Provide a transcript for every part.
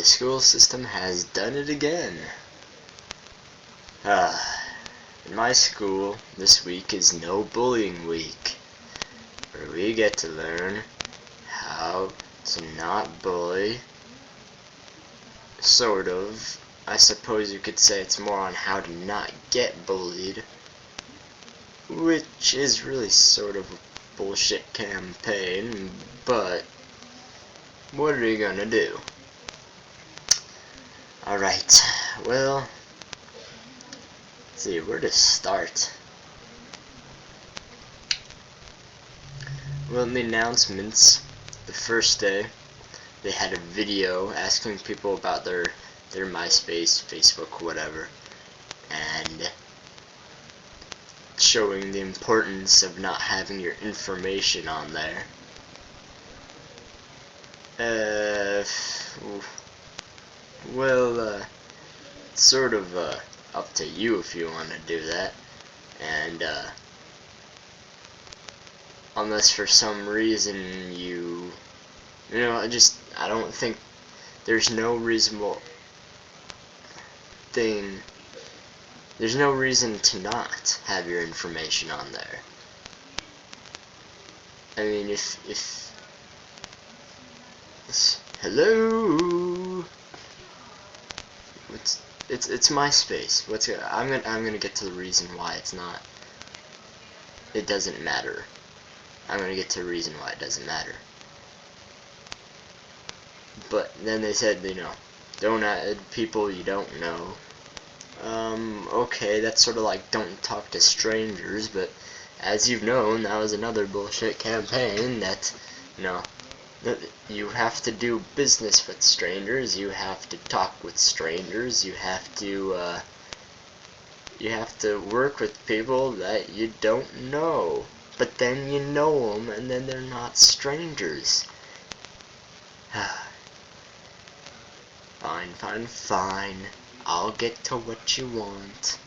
school system has done it again. In my school, this week is no bullying week, where we get to learn how to not bully. Sort of. I suppose you could say it's more on how to not get bullied, which is really sort of a bullshit campaign, but what are you gonna do? Alright, well, let's see, where to start? Well, in the announcements, the first day, they had a video asking people about their MySpace, Facebook, whatever, and showing the importance of not having your information on there. Well, sort of up to you if you want to do that, and unless for some reason I don't think there's no reasonable thing. There's no reason to not have your information on there. I mean, if hello, it's MySpace. I'm gonna get to the reason why it's not. It doesn't matter. I'm gonna get to the reason why it doesn't matter. But then they said, don't add people you don't know. Okay, that's sort of like don't talk to strangers, but as you've known, that was another bullshit campaign that, that you have to do business with strangers, you have to talk with strangers, you have to work with people that you don't know, but then you know them, and then they're not strangers. Fine. I'll get to what you want.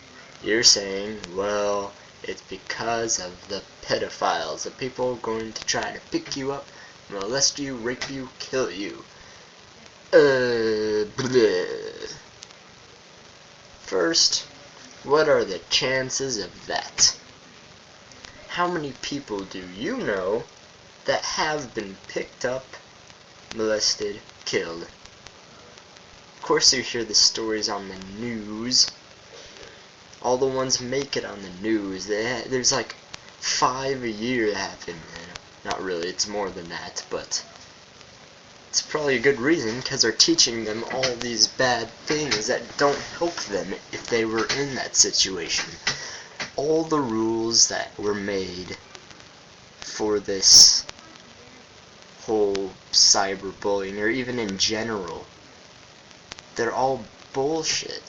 You're saying, well, it's because of the pedophiles, the people going to try to pick you up, molest you, rape you, kill you. Bleh. First, what are the chances of that? How many people do you know that have been picked up, molested, killed? Of course you hear the stories on the news. All the ones make it on the news. There's like 5 a year that happen. Not really, it's more than that, but it's probably a good reason, because they're teaching them all these bad things that don't help them if they were in that situation. All the rules that were made for this whole cyberbullying, or even in general, they're all bullshit.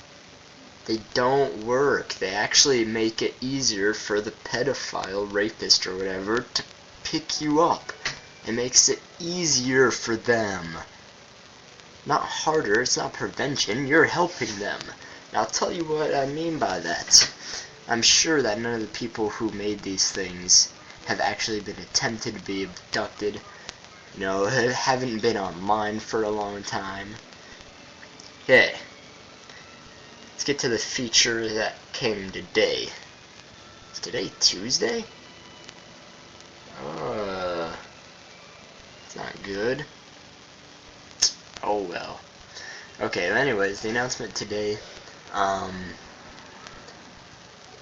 They don't work. They actually make it easier for the pedophile, rapist, or whatever to pick you up. It makes it easier for them. Not harder. It's not prevention. You're helping them. Now I'll tell you what I mean by that. I'm sure that none of the people who made these things have actually been attempted to be abducted. Haven't been online for a long time. Okay, let's get to the feature that came today. Is today Tuesday? It's not good. Oh well. Okay, anyways, the announcement today,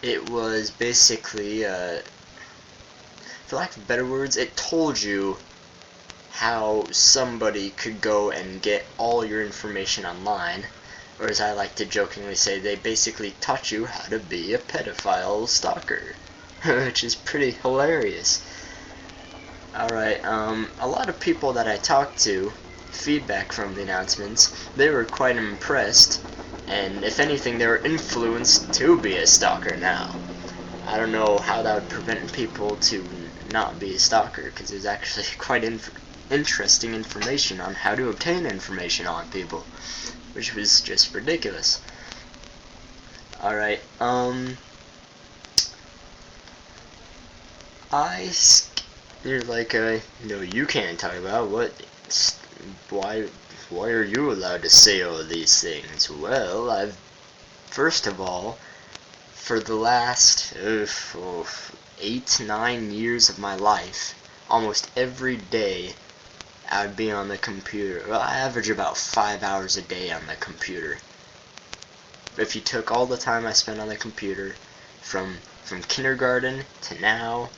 it was basically, for lack of better words, it told you how somebody could go and get all your information online, or as I like to jokingly say, they basically taught you how to be a pedophile stalker, which is pretty hilarious. Alright, a lot of people that I talked to, feedback from the announcements, they were quite impressed, and if anything, they were influenced to be a stalker now. I don't know how that would prevent people to not be a stalker, because there's actually quite interesting information on how to obtain information on people, which was just ridiculous. Alright, you're like, you can't talk about why why are you allowed to say all these things? Well, first of all, for the last 8-9 years of my life, almost every day I would be on the computer. Well, I average about 5 hours a day on the computer. If you took all the time I spent on the computer from kindergarten to now,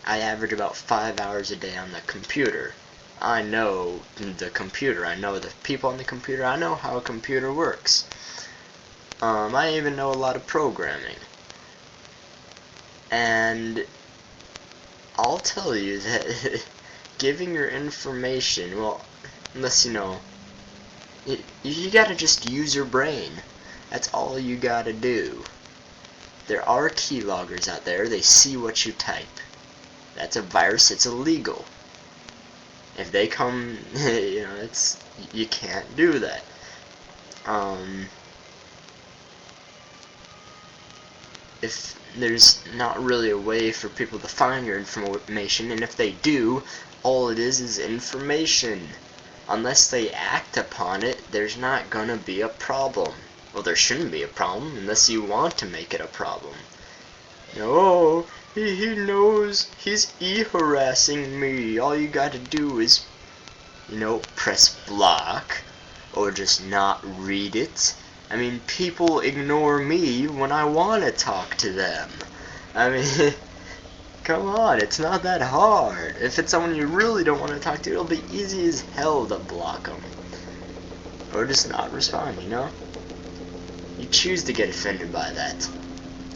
I average about 5 hours a day on the computer. I know the computer, I know the people on the computer, I know how a computer works. I even know a lot of programming. And I'll tell you that giving your information, well, unless you gotta just use your brain. That's all you gotta do. There are keyloggers out there, they see what you type. That's a virus, it's illegal. If they come, you can't do that. If there's not really a way for people to find your information, and if they do, all it is information. Unless they act upon it, there's not gonna be a problem. Well, there shouldn't be a problem unless you want to make it a problem. Oh, he knows he's harassing me. All you gotta do is, press block or just not read it. I mean, people ignore me when I want to talk to them. I mean, come on, it's not that hard. If it's someone you really don't want to talk to, it'll be easy as hell to block them. Or just not respond, You choose to get offended by that.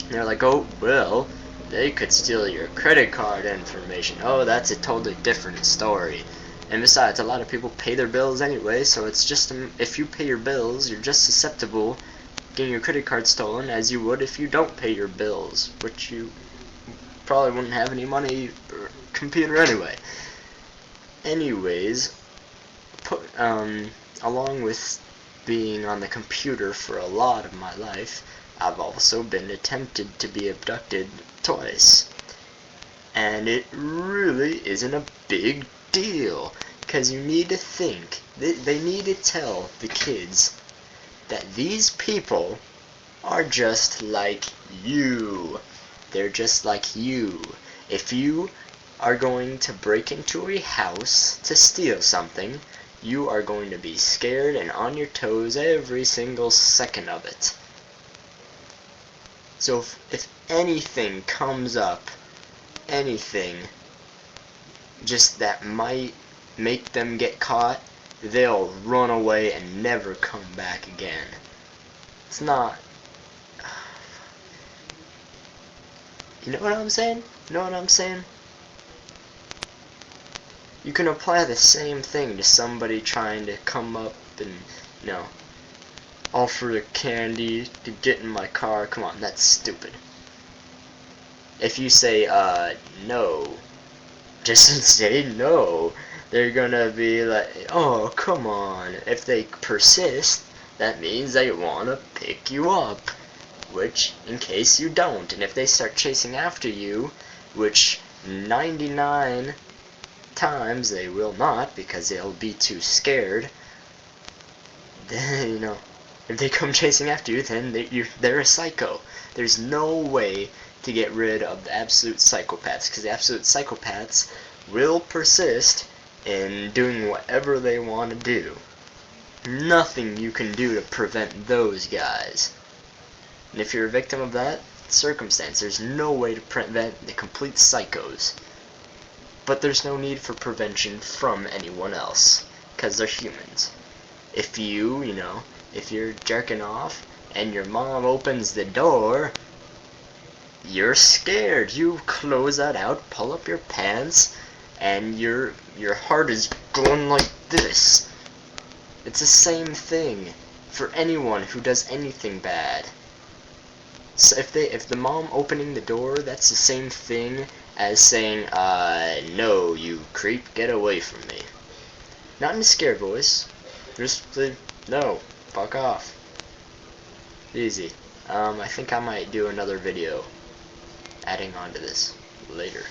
And they're like, oh, well, they could steal your credit card information. Oh, that's a totally different story. And besides, a lot of people pay their bills anyway, so it's just, if you pay your bills, you're just susceptible to getting your credit card stolen as you would if you don't pay your bills, which you probably wouldn't have any money or computer anyway. Anyways, along with being on the computer for a lot of my life, I've also been attempted to be abducted twice. And it really isn't a big deal, because you need to think, they need to tell the kids that these people are just like you. They're just like you. If you are going to break into a house to steal something, you are going to be scared and on your toes every single second of it. So if anything comes up, anything just that might make them get caught, they'll run away and never come back again. It's not... You know what I'm saying? You know what I'm saying? You can apply the same thing to somebody trying to come up and, offer a candy to get in my car. Come on, that's stupid. If you say, no, just say no, they're gonna be like, oh, come on. If they persist, that means they wanna pick you up, which, in case you don't, and if they start chasing after you, which 99 times they will not, because they'll be too scared, then, if they come chasing after you, then they're a psycho. There's no way to get rid of the absolute psychopaths, because the absolute psychopaths will persist in doing whatever they want to do. Nothing you can do to prevent those guys. And if you're a victim of that circumstance, there's no way to prevent the complete psychos. But there's no need for prevention from anyone else, because they're humans. If if you're jerking off and your mom opens the door, you're scared. You close that out, pull up your pants, and your heart is going like this. It's the same thing for anyone who does anything bad. So if the mom opening the door, that's the same thing as saying, no, you creep, get away from me. Not in a scared voice. Just, no, fuck off. Easy. I think I might do another video adding on to this later.